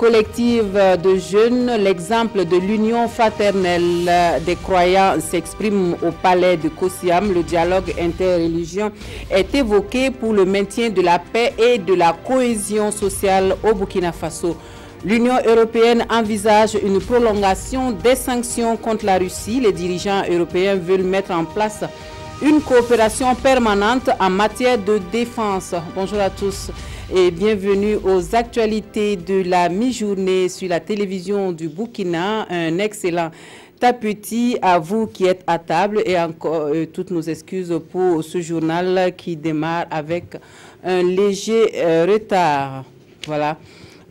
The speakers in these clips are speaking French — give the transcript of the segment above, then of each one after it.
collective de jeunes, l'exemple de l'union fraternelle des croyants s'exprime au palais de Kosiam. Le dialogue interreligieux est évoqué pour le maintien de la paix et de la cohésion sociale au Burkina Faso. L'Union européenne envisage une prolongation des sanctions contre la Russie. Les dirigeants européens veulent mettre en place une coopération permanente en matière de défense. Bonjour à tous et bienvenue aux actualités de la mi-journée sur la télévision du Burkina. Un excellent appétit à vous qui êtes à table et encore toutes nos excuses pour ce journal qui démarre avec un léger retard. Voilà.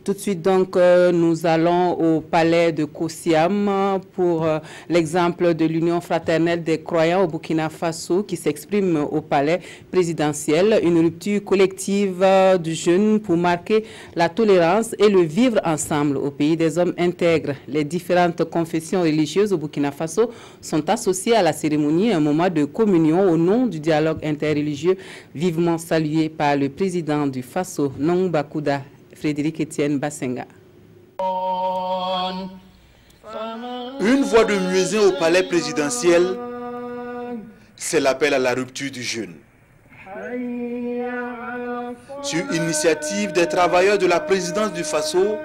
Tout de suite, donc, nous allons au palais de Kosiam pour l'exemple de l'Union fraternelle des croyants au Burkina Faso qui s'exprime au palais présidentiel. Une rupture collective du jeune pour marquer la tolérance et le vivre ensemble au pays des hommes intègres. Les différentes confessions religieuses au Burkina Faso sont associées à la cérémonie, un moment de communion au nom du dialogue interreligieux vivement salué par le président du Faso, Nong Bakouda, Frédéric Etienne Bassenga. Une voix de muezzin au palais présidentiel, c'est l'appel à la rupture du jeûne. Sur initiative des travailleurs de la présidence du Faso,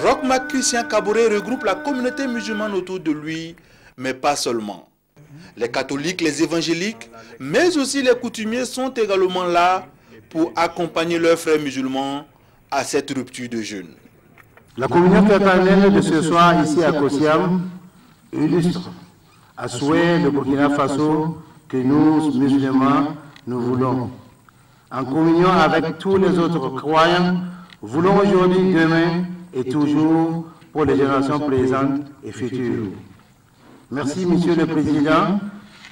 Roch-Marc Christian Kaboré regroupe la communauté musulmane autour de lui, mais pas seulement. Les catholiques, les évangéliques, mais aussi les coutumiers sont également là pour accompagner leurs frères musulmans à cette rupture de jeûne. La communion fraternelle de ce soir ici à Kosiam illustre à souhait le Burkina Faso que nous, musulmans, nous voulons. En communion avec tous les autres croyants, voulons aujourd'hui, demain et toujours pour les générations présentes et futures. Merci, Monsieur le Président,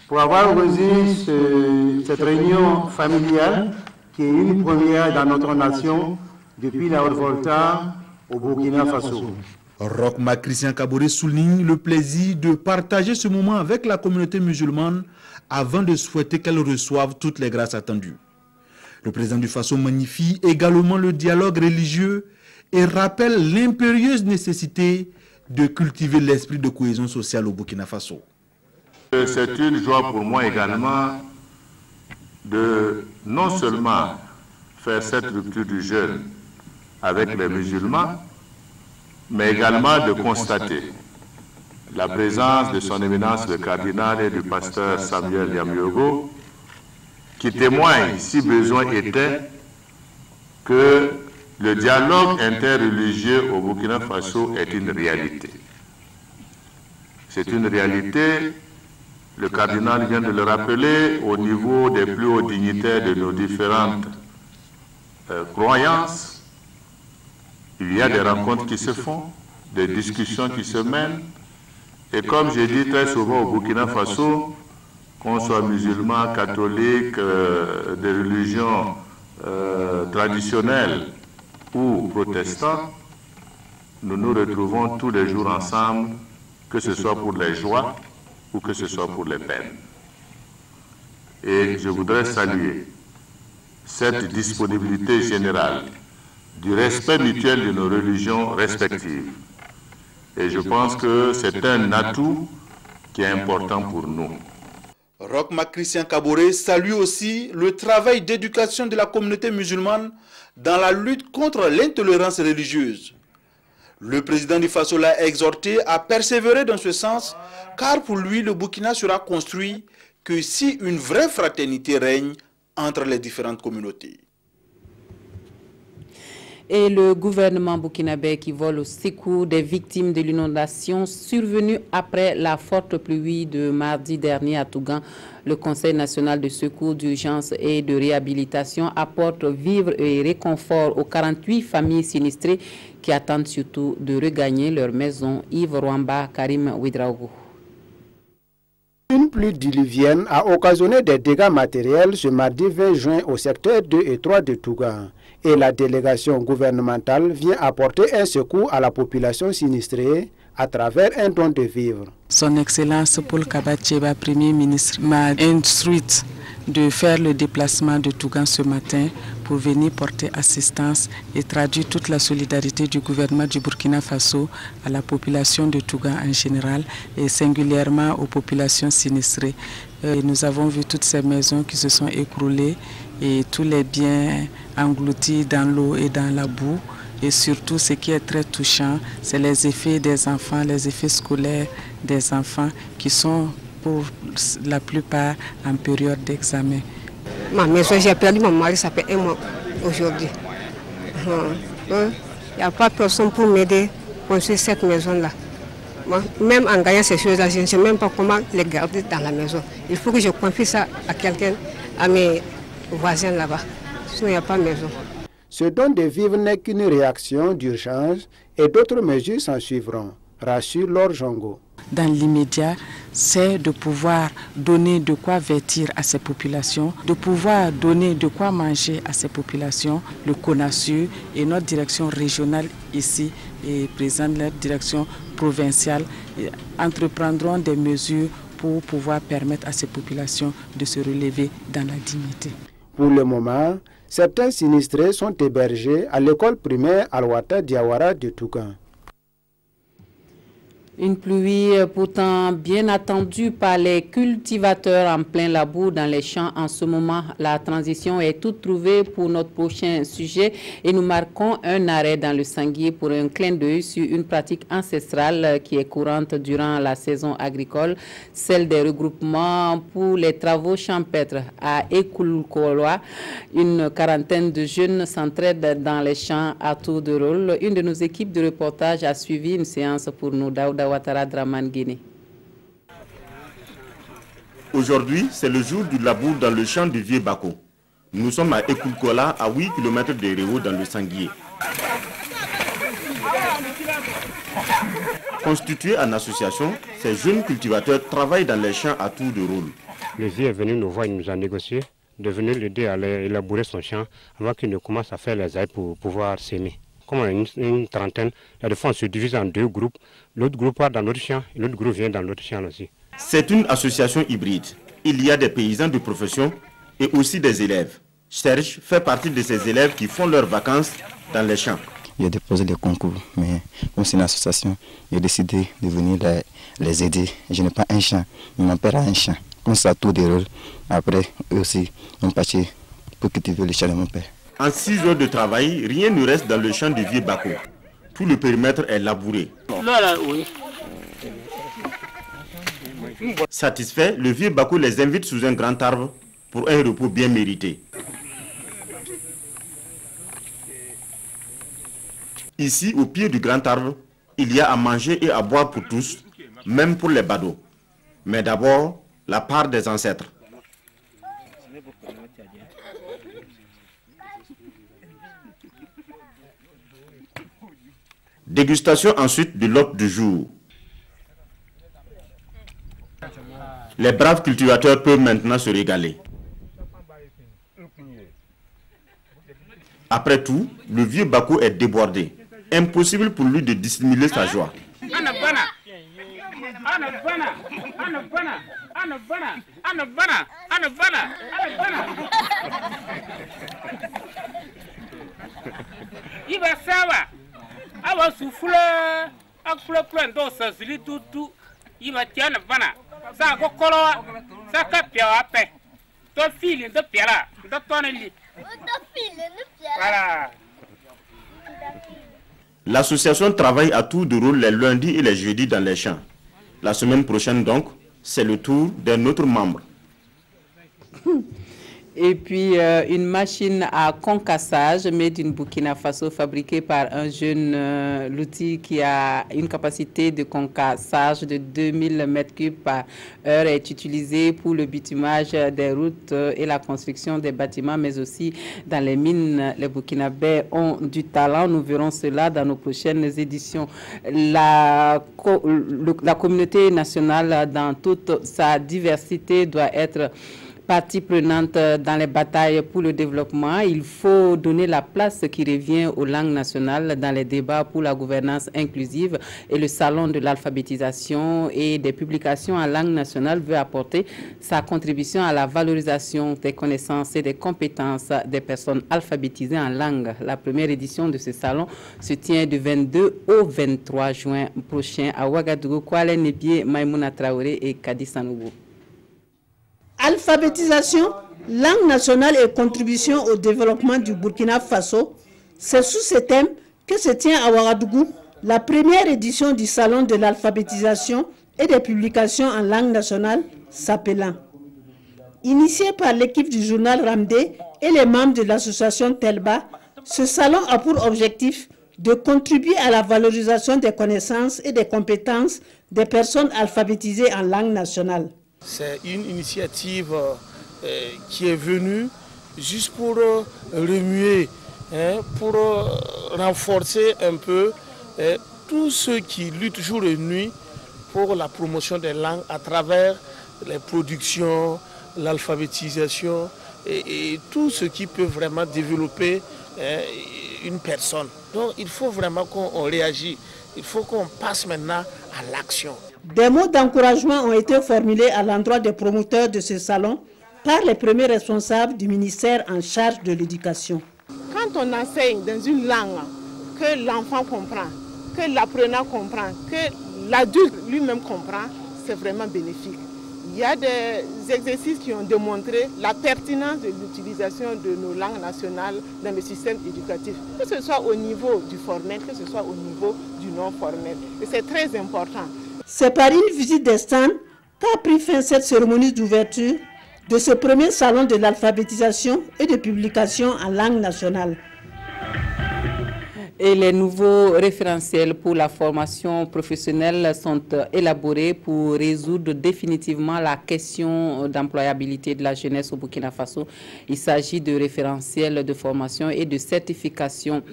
pour avoir organisé cette réunion familiale qui est une première dans notre nation depuis la Haute-Volta au Burkina Faso. Roch-Marc Christian Kaboré souligne le plaisir de partager ce moment avec la communauté musulmane avant de souhaiter qu'elle reçoive toutes les grâces attendues. Le président du Faso magnifie également le dialogue religieux et rappelle l'impérieuse nécessité de cultiver l'esprit de cohésion sociale au Burkina Faso. C'est une joie pour moi également de non seulement faire cette rupture du jeûne avec les musulmans, mais également de constater la présence de son éminence le cardinal et du pasteur Samuel Yamyogo, qui témoigne, si besoin était, que le dialogue interreligieux au Burkina Faso est une réalité. C'est une réalité, le cardinal vient de le rappeler, au niveau des plus hauts dignitaires de nos différentes croyances. Il y a des rencontres qui se font, des discussions qui se mènent. Et comme j'ai dit très souvent au Burkina Faso, qu'on soit musulman, catholique, des religions traditionnelles ou protestants, nous nous retrouvons tous les jours ensemble, que ce soit pour les joies ou que ce soit pour les peines. Et je voudrais saluer cette disponibilité générale du respect mutuel de nos religions respectives. Et je pense que c'est un atout qui est important pour nous. Roch-Marc Christian Kaboré salue aussi le travail d'éducation de la communauté musulmane dans la lutte contre l'intolérance religieuse. Le président du Faso l'a exhorté à persévérer dans ce sens, car pour lui, le Burkina sera construit que si une vraie fraternité règne entre les différentes communautés. Et le gouvernement burkinabé qui vole au secours des victimes de l'inondation survenue après la forte pluie de mardi dernier à Tougan. Le Conseil national de secours d'urgence et de réhabilitation apporte vivres et réconfort aux 48 familles sinistrées qui attendent surtout de regagner leur maison. Yves Rwamba, Karim Ouedraogo. Une pluie diluvienne a occasionné des dégâts matériels ce mardi 20 juin au secteur 2 et 3 de Tougan. Et la délégation gouvernementale vient apporter un secours à la population sinistrée à travers un don de vivres. Son Excellence Paul Kabacheba, Premier ministre, m'a instruit de faire le déplacement de Tougan ce matin pour venir porter assistance et traduire toute la solidarité du gouvernement du Burkina Faso à la population de Tougan en général et singulièrement aux populations sinistrées. Nous avons vu toutes ces maisons qui se sont écroulées et tous les biens engloutis dans l'eau et dans la boue. Et surtout, ce qui est très touchant, c'est les effets des enfants, les effets scolaires des enfants qui sont pour la plupart en période d'examen. Ma maison, j'ai perdu mon mari, ça fait 1 mois aujourd'hui. Il n'y a pas personne pour m'aider à construire cette maison-là. Même en gagnant ces choses-là, je ne sais même pas comment les garder dans la maison. Il faut que je confie ça à quelqu'un, à mes voisins là-bas. Sinon, il n'y a pas de maison. Ce don de vivre n'est qu'une réaction d'urgence et d'autres mesures s'en suivront, rassure Laure Jongo. Dans l'immédiat, c'est de pouvoir donner de quoi vêtir à ces populations, de pouvoir donner de quoi manger à ces populations. Le CONASUR et notre direction régionale ici, et présente la direction provinciale, entreprendront des mesures pour pouvoir permettre à ces populations de se relever dans la dignité. Pour le moment, certains sinistrés sont hébergés à l'école primaire Alwata Diawara de Tougan. Une pluie pourtant bien attendue par les cultivateurs en plein labour dans les champs en ce moment. La transition est toute trouvée pour notre prochain sujet et nous marquons un arrêt dans le Sanguier pour un clin d'œil sur une pratique ancestrale qui est courante durant la saison agricole, celle des regroupements pour les travaux champêtres. À Ekoulkoloa, une quarantaine de jeunes s'entraident dans les champs à tour de rôle. Une de nos équipes de reportage a suivi une séance pour nous. Ouattara Draman Guinée. Aujourd'hui, c'est le jour du labour dans le champ du Vieux Bako. Nous sommes à Ekoulkola, à 8 km de Réau, dans le Sanguier. Constitués en association, ces jeunes cultivateurs travaillent dans les champs à tour de rôle. Le vieux est venu nous voir, il nous a négocié de venir l'aider à élaborer son champ avant qu'il ne commence à faire les aides pour pouvoir s'aimer. Comme on est une trentaine, la fois on se divise en 2 groupes. L'autre groupe part dans l'autre champ et l'autre groupe vient dans l'autre champ aussi. C'est une association hybride. Il y a des paysans de profession et aussi des élèves. Serge fait partie de ces élèves qui font leurs vacances dans les champs. J'ai déposé des concours, mais comme c'est une association, j'ai décidé de venir les aider. Je n'ai pas un champ, mais mon père a un champ. Comme ça, tout déroule. Après, eux aussi, on partit pour cultiver le champ de mon père. En 6 heures de travail, rien ne reste dans le champ du Vieux Bako. Tout le périmètre est labouré. Satisfait, le Vieux Bako les invite sous un grand arbre pour un repos bien mérité. Ici, au pied du grand arbre, il y a à manger et à boire pour tous, même pour les badauds. Mais d'abord, la part des ancêtres. Dégustation ensuite de l'hôte du jour. Les braves cultivateurs peuvent maintenant se régaler. Après tout, le Vieux Bako est débordé. Impossible pour lui de dissimuler sa joie. L'association travaille à tour de rôle les lundis et les jeudis dans les champs. La semaine prochaine donc, c'est le tour d'un autre membre. Et puis une machine à concassage made in Burkina Faso fabriquée par un jeune l'outil qui a une capacité de concassage de 2000 m3 par heure est utilisé pour le bitumage des routes et la construction des bâtiments, mais aussi dans les mines. Les Burkinabés ont du talent. Nous verrons cela dans nos prochaines éditions. La communauté nationale, dans toute sa diversité, doit être Partie prenante dans les batailles pour le développement, il faut donner la place qui revient aux langues nationales dans les débats pour la gouvernance inclusive, et le salon de l'alphabétisation et des publications en langue nationale veut apporter sa contribution à la valorisation des connaissances et des compétences des personnes alphabétisées en langue. La première édition de ce salon se tient du 22 au 23 juin prochain à Ouagadougou, Kwale Nebie, Maïmouna Traoré et Kadi Sanoubou. Alphabétisation, langue nationale et contribution au développement du Burkina Faso, c'est sous ce thème que se tient à Ouagadougou la première édition du Salon de l'alphabétisation et des publications en langue nationale s'appelant. Initié par l'équipe du journal Ramdé et les membres de l'association Telba, ce salon a pour objectif de contribuer à la valorisation des connaissances et des compétences des personnes alphabétisées en langue nationale. C'est une initiative qui est venue juste pour remuer, pour renforcer un peu tous ceux qui luttent jour et nuit pour la promotion des langues à travers les productions, l'alphabétisation et tout ce qui peut vraiment développer une personne. Donc il faut vraiment qu'on réagisse, il faut qu'on passe maintenant à l'action. Des mots d'encouragement ont été formulés à l'endroit des promoteurs de ce salon par les premiers responsables du ministère en charge de l'éducation. Quand on enseigne dans une langue que l'enfant comprend, que l'apprenant comprend, que l'adulte lui-même comprend, c'est vraiment bénéfique. Il y a des exercices qui ont démontré la pertinence de l'utilisation de nos langues nationales dans le système éducatif, que ce soit au niveau du formel, que ce soit au niveau du non formel. Et c'est très important. C'est par une visite des stands qu'a pris fin cette cérémonie d'ouverture de ce premier salon de l'alphabétisation et de publication en langue nationale. Et les nouveaux référentiels pour la formation professionnelle sont élaborés pour résoudre définitivement la question d'employabilité de la jeunesse au Burkina Faso. Il s'agit de référentiels de formation et de certification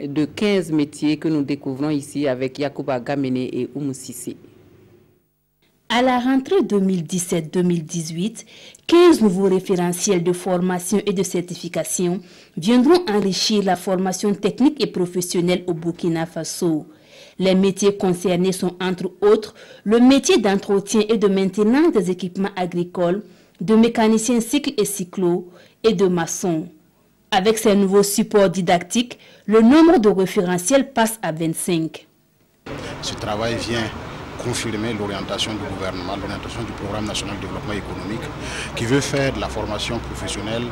de 15 métiers que nous découvrons ici avec Yacouba Gamene et Oumou Sissi. À la rentrée 2017-2018, 15 nouveaux référentiels de formation et de certification viendront enrichir la formation technique et professionnelle au Burkina Faso. Les métiers concernés sont entre autres le métier d'entretien et de maintenance des équipements agricoles, de mécanicien cycle et cyclo et de maçon. Avec ces nouveaux supports didactiques, le nombre de référentiels passe à 25. Ce travail vient confirmer l'orientation du gouvernement, l'orientation du programme national de développement économique qui veut faire de la formation professionnelle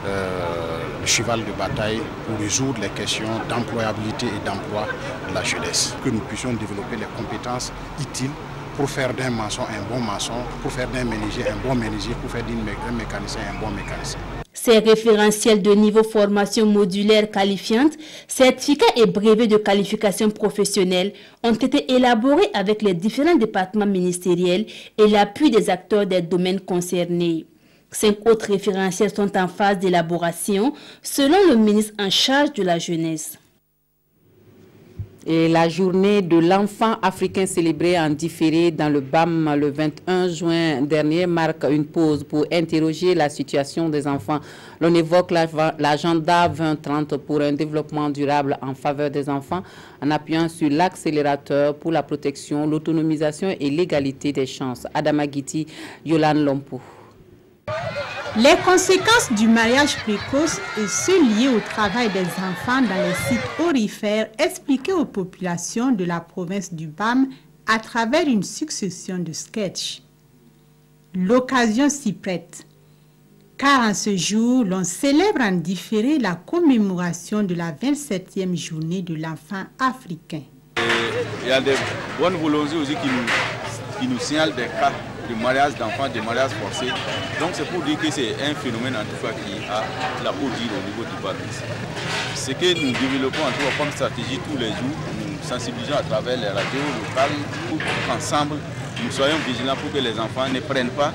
le cheval de bataille pour résoudre les questions d'employabilité et d'emploi de la jeunesse. Que nous puissions développer les compétences utiles pour faire d'un maçon un bon maçon, pour faire d'un menuisier un bon menuisier, pour faire d'un mécanicien un bon mécanicien. Ces référentiels de niveau formation modulaire qualifiante, certificats et brevets de qualification professionnelle ont été élaborés avec les différents départements ministériels et l'appui des acteurs des domaines concernés. 5 autres référentiels sont en phase d'élaboration selon le ministre en charge de la jeunesse. Et la journée de l'enfant africain célébrée en différé dans le BAM le 21 juin dernier marque une pause pour interroger la situation des enfants. L'on évoque l'agenda 2030 pour un développement durable en faveur des enfants en appuyant sur l'accélérateur pour la protection, l'autonomisation et l'égalité des chances. Adama Giti, Yolande Lompou. Les conséquences du mariage précoce et ceux liés au travail des enfants dans les sites aurifères expliquées aux populations de la province du BAM à travers une succession de sketchs. L'occasion s'y prête, car en ce jour, l'on célèbre en différé la commémoration de la 27e journée de l'enfant africain. Il y a des bonnes volontés aussi qui nous signalent des cas de mariage d'enfants, de mariage forcé. Donc c'est pour dire que c'est un phénomène en tout cas qui a la haute dire au niveau du BAM. Ce que nous développons en tout cas comme stratégie tous les jours, nous sensibilisons à travers les radios locales pour qu'ensemble nous soyons vigilants pour que les enfants ne prennent pas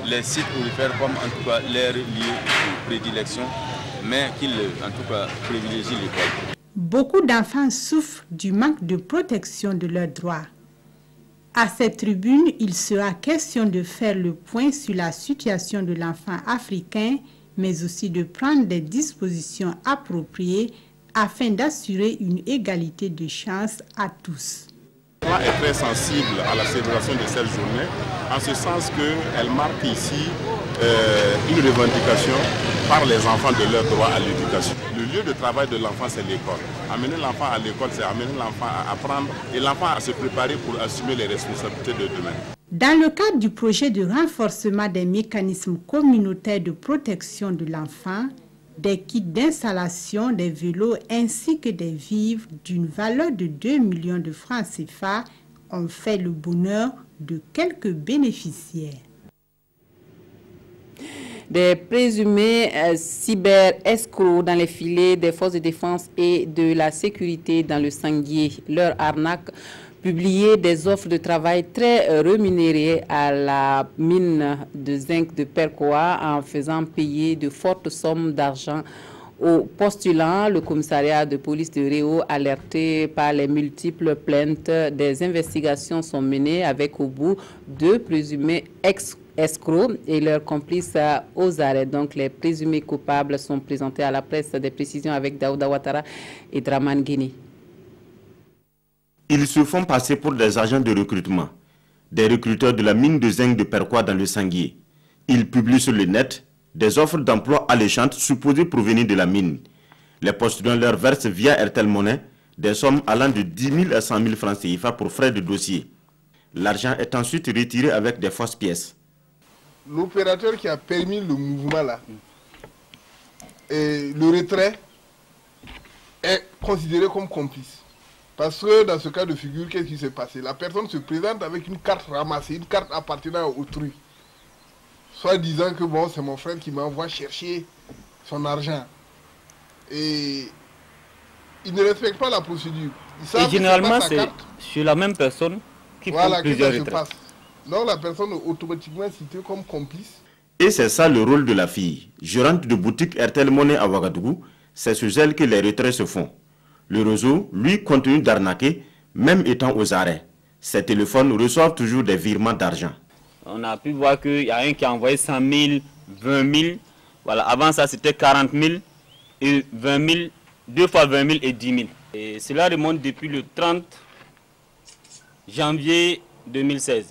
les sites aurifères comme en tout cas leur lieu de prédilection, mais qu'ils en tout cas privilégient l'école. Beaucoup d'enfants souffrent du manque de protection de leurs droits. À cette tribune, il sera question de faire le point sur la situation de l'enfant africain, mais aussi de prendre des dispositions appropriées afin d'assurer une égalité de chances à tous. Le plan est très sensible à la célébration de cette journée, en ce sens qu'elle marque ici une revendication par les enfants de leur droit à l'éducation. Le lieu de travail de l'enfant, c'est l'école. Amener l'enfant à l'école, c'est amener l'enfant à apprendre et l'enfant à se préparer pour assumer les responsabilités de demain. Dans le cadre du projet de renforcement des mécanismes communautaires de protection de l'enfant, des kits d'installation, des vélos ainsi que des vivres d'une valeur de 2 millions de francs CFA ont fait le bonheur de quelques bénéficiaires. Des présumés cyber-escrocs dans les filets des forces de défense et de la sécurité dans le Sanguier. Leur arnaque publiait des offres de travail très rémunérées à la mine de zinc de Percoa en faisant payer de fortes sommes d'argent aux postulants. Le commissariat de police de Réau, alerté par les multiples plaintes, des investigations sont menées avec au bout 2 présumés escrocs et leurs complices aux arrêts. Donc les présumés coupables sont présentés à la presse. Des précisions avec Daouda Ouattara et Draman Guinée. Ils se font passer pour des agents de recrutement, des recruteurs de la mine de zinc de Percoa dans le Sanguier. Ils publient sur le net des offres d'emploi alléchantes supposées provenir de la mine. Les postulants leur versent via Airtel Money des sommes allant de 10 000 à 100 000 francs CFA pour frais de dossier. L'argent est ensuite retiré avec des fausses pièces. L'opérateur qui a permis le mouvement là, et le retrait est considéré comme complice. Parce que dans ce cas de figure, qu'est-ce qui s'est passé? La personne se présente avec une carte ramassée, une carte appartenant à autrui. Soit disant que bon, c'est mon frère qui m'envoie chercher son argent. Et il ne respecte pas la procédure. Et généralement, c'est sur la même personne qui font plusieurs retraits. Donc la personne est automatiquement citée comme complice. Et c'est ça le rôle de la fille. Gérante de boutique Airtel Money à Ouagadougou, c'est sur elle que les retraits se font. Le réseau, lui, continue d'arnaquer, même étant aux arrêts. Ces téléphones reçoivent toujours des virements d'argent. On a pu voir qu'il y a un qui a envoyé 100 000, 20 000. Voilà, avant ça, c'était 40 000 et 20 000, 2 fois 20 000 et 10 000. Et cela remonte depuis le 30 janvier 2016.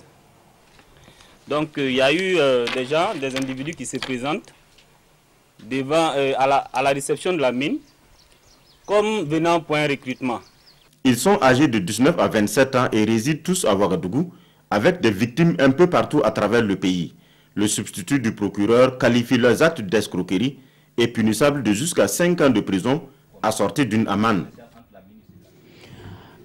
Donc, il y a eu déjà des individus qui se présentent devant, à la réception de la mine, comme venant pour un recrutement. Ils sont âgés de 19 à 27 ans et résident tous à Ouagadougou, avec des victimes un peu partout à travers le pays. Le substitut du procureur qualifie leurs actes d'escroquerie et punissable de jusqu'à 5 ans de prison, assorti d'une amende.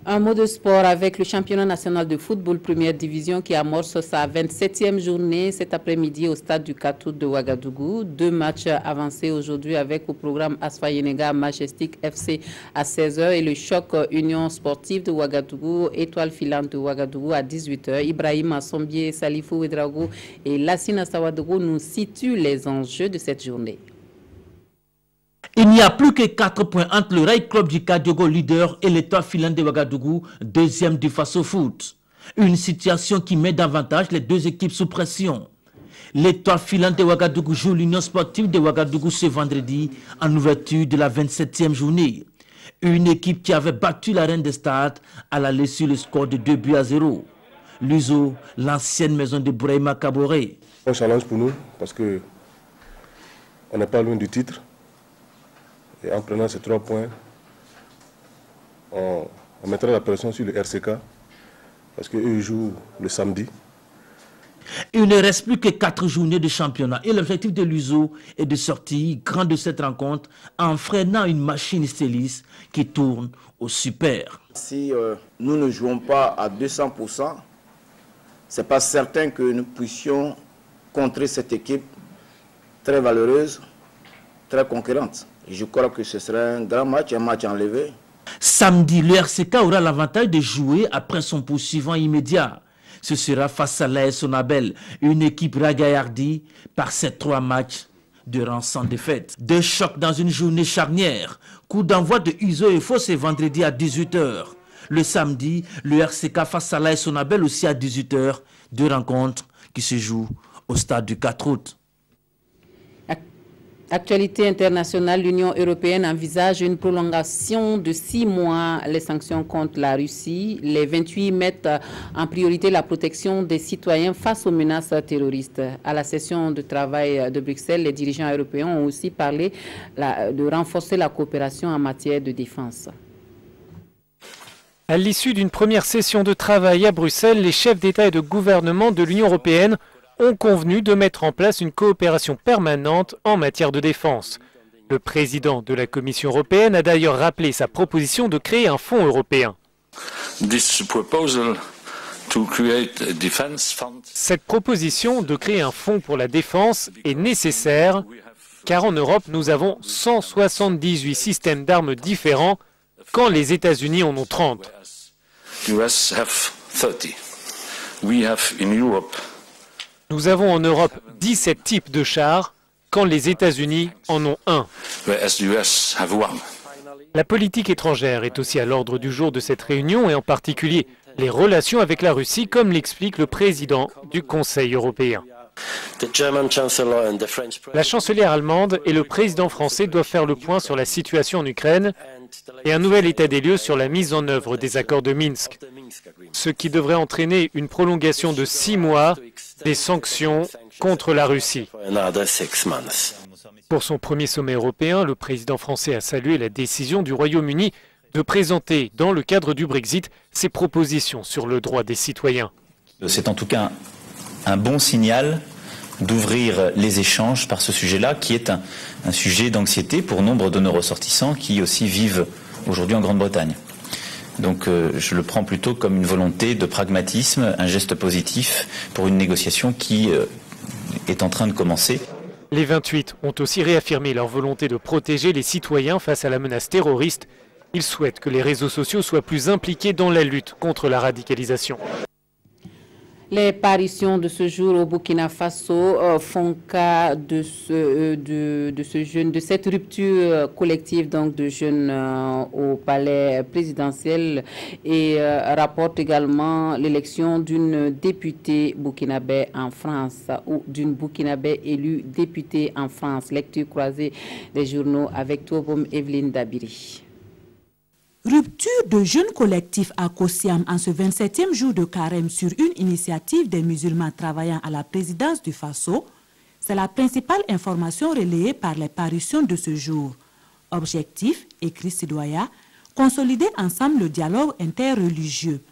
Un mot de sport avec le championnat national de football première division qui amorce sa 27e journée cet après-midi au stade du Katout de Ouagadougou. 2 matchs avancés aujourd'hui avec au programme Asfa Yenega Majestic FC à 16h et le choc Union sportive de Ouagadougou, Étoile filante de Ouagadougou à 18h. Ibrahim Assombier, Salifou Ouedraogo et Lassina Sawadougou nous situent les enjeux de cette journée. Il n'y a plus que 4 points entre le Rail Club du Kadiogo leader et l'Étoile filante de Ouagadougou, deuxième du Faso Foot. Une situation qui met davantage les deux équipes sous pression. L'Étoile filante de Ouagadougou joue l'Union sportive de Ouagadougou ce vendredi en ouverture de la 27e journée. Une équipe qui avait battu la Reine des Stades à l'aller sur le score de 2-0. L'USO, l'ancienne maison de Bouraïma Kaboré. Un challenge pour nous parce que on n'est pas loin du titre. Et en prenant ces 3 points, on mettra la pression sur le RCK parce qu'eux jouent le samedi. Il ne reste plus que 4 journées de championnat et l'objectif de l'USO est de sortir grand de cette rencontre en freinant une machine Stélis qui tourne au super. Si nous ne jouons pas à 200%, ce n'est pas certain que nous puissions contrer cette équipe très valeureuse, très conquérante. Je crois que ce serait un grand match, un match enlevé. Samedi, le RCK aura l'avantage de jouer après son poursuivant immédiat. Ce sera face à l'AS Sonabel, une équipe ragaillardie par ces 3 matchs de rang sans défaite. 2 chocs dans une journée charnière. Coup d'envoi de Uzo et Fos ce vendredi à 18h. Le samedi, le RCK face à l'AS Sonabel aussi à 18h. Deux rencontres qui se jouent au stade du 4 août. Actualité internationale, l'Union européenne envisage une prolongation de 6 mois les sanctions contre la Russie. Les 28 mettent en priorité la protection des citoyens face aux menaces terroristes. À la session de travail de Bruxelles, les dirigeants européens ont aussi parlé de renforcer la coopération en matière de défense. À l'issue d'une première session de travail à Bruxelles, les chefs d'État et de gouvernement de l'Union européenne ont convenu de mettre en place une coopération permanente en matière de défense. Le président de la Commission européenne a d'ailleurs rappelé sa proposition de créer un fonds européen. Cette proposition de créer un fonds pour la défense est nécessaire car en Europe, nous avons 178 systèmes d'armes différents quand les États-Unis en ont 30. Nous avons en Europe 17 types de chars, quand les États-Unis en ont un. La politique étrangère est aussi à l'ordre du jour de cette réunion et en particulier les relations avec la Russie, comme l'explique le président du Conseil européen. La chancelière allemande et le président français doivent faire le point sur la situation en Ukraine et un nouvel état des lieux sur la mise en œuvre des accords de Minsk, ce qui devrait entraîner une prolongation de 6 mois des sanctions contre la Russie. Pour son premier sommet européen, le président français a salué la décision du Royaume-Uni de présenter, dans le cadre du Brexit, ses propositions sur le droit des citoyens. C'est en tout cas un bon signal d'ouvrir les échanges par ce sujet-là, qui est un sujet d'anxiété pour nombre de nos ressortissants qui aussi vivent aujourd'hui en Grande-Bretagne. Donc je le prends plutôt comme une volonté de pragmatisme, un geste positif pour une négociation qui est en train de commencer. Les 28 ont aussi réaffirmé leur volonté de protéger les citoyens face à la menace terroriste. Ils souhaitent que les réseaux sociaux soient plus impliqués dans la lutte contre la radicalisation. Les parutions de ce jour au Burkina Faso font cas de cette rupture collective donc, de jeunes au palais présidentiel et rapportent également l'élection d'une députée burkinabé en France ou d'une burkinabé élue députée en France. Lecture croisée des journaux avec Toubom Evelyne Dabiri. Rupture de jeunes collectifs à Kossiam en ce 27e jour de carême sur une initiative des musulmans travaillant à la présidence du Faso, c'est la principale information relayée par les parutions de ce jour. Objectif, écrit Sidoya, consolider ensemble le dialogue interreligieux.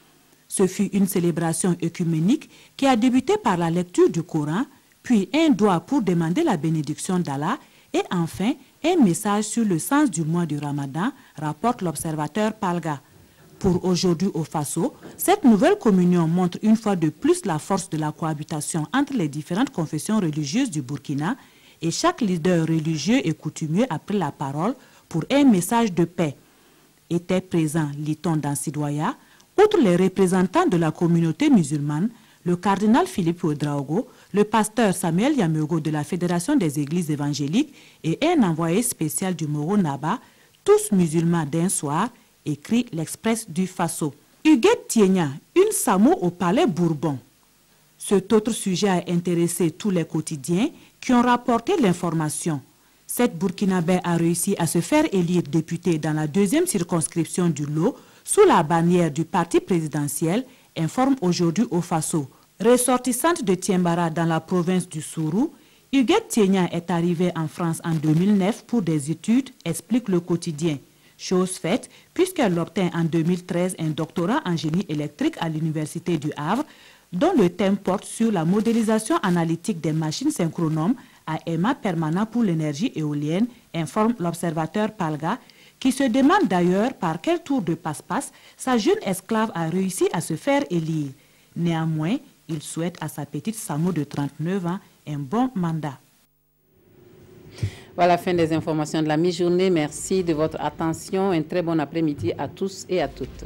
Ce fut une célébration œcuménique qui a débuté par la lecture du Coran, puis un doigt pour demander la bénédiction d'Allah et enfin un message sur le sens du mois du Ramadan, rapporte l'observateur Palga. Pour aujourd'hui au Faso, cette nouvelle communion montre une fois de plus la force de la cohabitation entre les différentes confessions religieuses du Burkina et chaque leader religieux et coutumier a pris la parole pour un message de paix. Étaient présents, lit-on dans Sidoya, outre les représentants de la communauté musulmane, le cardinal Philippe Ouedraogo, le pasteur Samuel Yamogo de la Fédération des Églises évangéliques et un envoyé spécial du Moro Naba, tous musulmans d'un soir, écrit l'Express du Faso. Huguette Tienya, une Samo au palais Bourbon. Cet autre sujet a intéressé tous les quotidiens qui ont rapporté l'information. Cette Burkinabé a réussi à se faire élire députée dans la 2e circonscription du lot sous la bannière du parti présidentiel, informe aujourd'hui au Faso. Ressortissante de Tiembara dans la province du Sourou, Huguette Tienya est arrivée en France en 2009 pour des études, explique le quotidien. Chose faite puisqu'elle obtint en 2013 un doctorat en génie électrique à l'université du Havre, dont le thème porte sur la modélisation analytique des machines synchronomes à aimant permanent pour l'énergie éolienne, informe l'observateur Palga, qui se demande d'ailleurs par quel tour de passe-passe sa jeune esclave a réussi à se faire élire. Néanmoins, il souhaite à sa petite Samo de 39 ans un bon mandat. Voilà la fin des informations de la mi-journée. Merci de votre attention. Un très bon après-midi à tous et à toutes.